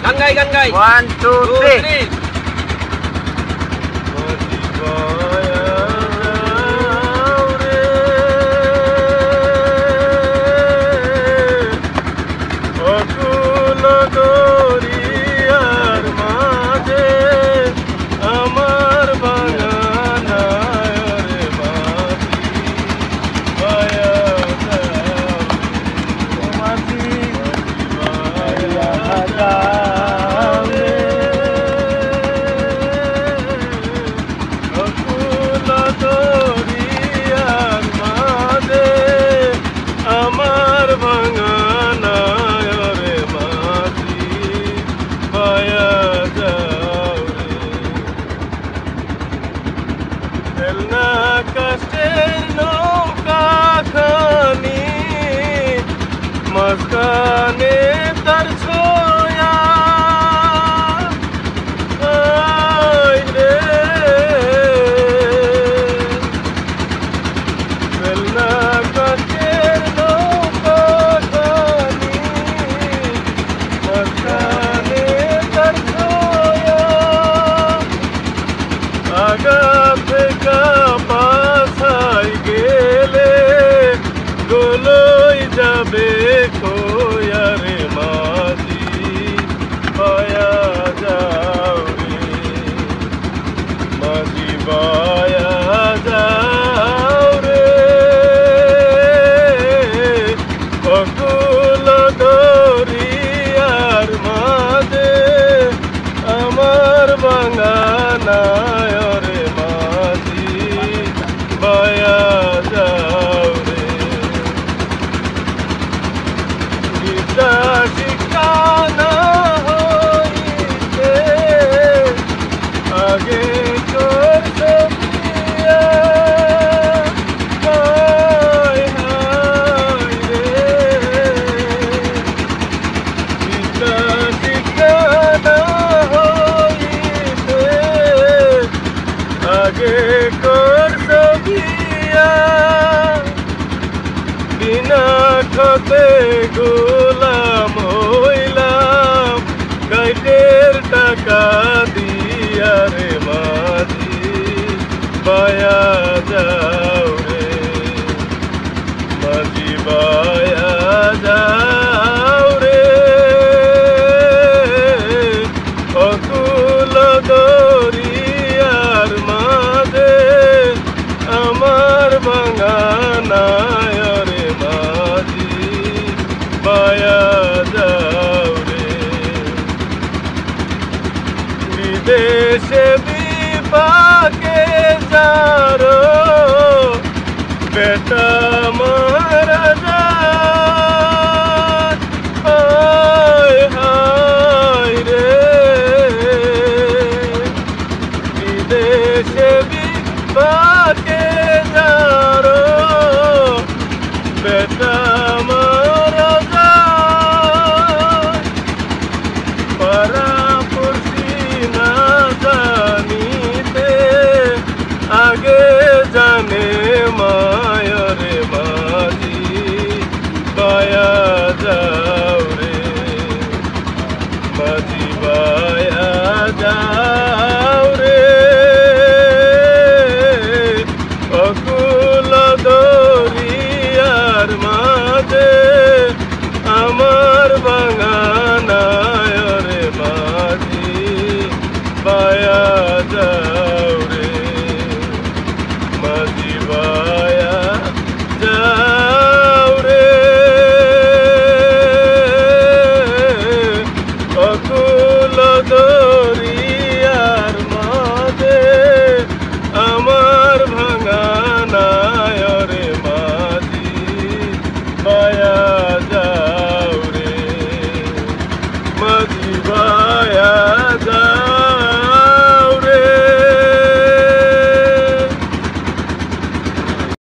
গান গাই 1 2 3 मस्काने तर छोया रे बेलना काटेर नौका खानी मस्काने तर छोया आगा फेका पासाई गेले गोलोई जाबे कोयारे माजी पाया जाओ रे माजी पाया जाओ रे অকুল দরিয়ার মাঝে আমার বাঙানায় রে মাঝি পায়া যাও রে ঠিকানা হইতে আগে করতে ঠিকানা হইতে আগে করতে বিনা ঠকে গোলাম হইলাম গাইডের টাকা দিয়া রে মাঝি পায়া যাও রে মাঝি পায়া যাও রে অকুল দরিয়ার মাঝে আমার বাঙানায় রে মাঝি পায়া যাও রে বিদেশে বিপাকে যারো বেটা মারা যায় হায় হায় রে বিদেশে বিপাকে যারো বেটা মারা যায় পারা পড়ছি না জানিতে আগে জানে মায়রে মাঝি পায়া যাও রে মাঝি পায়া যাও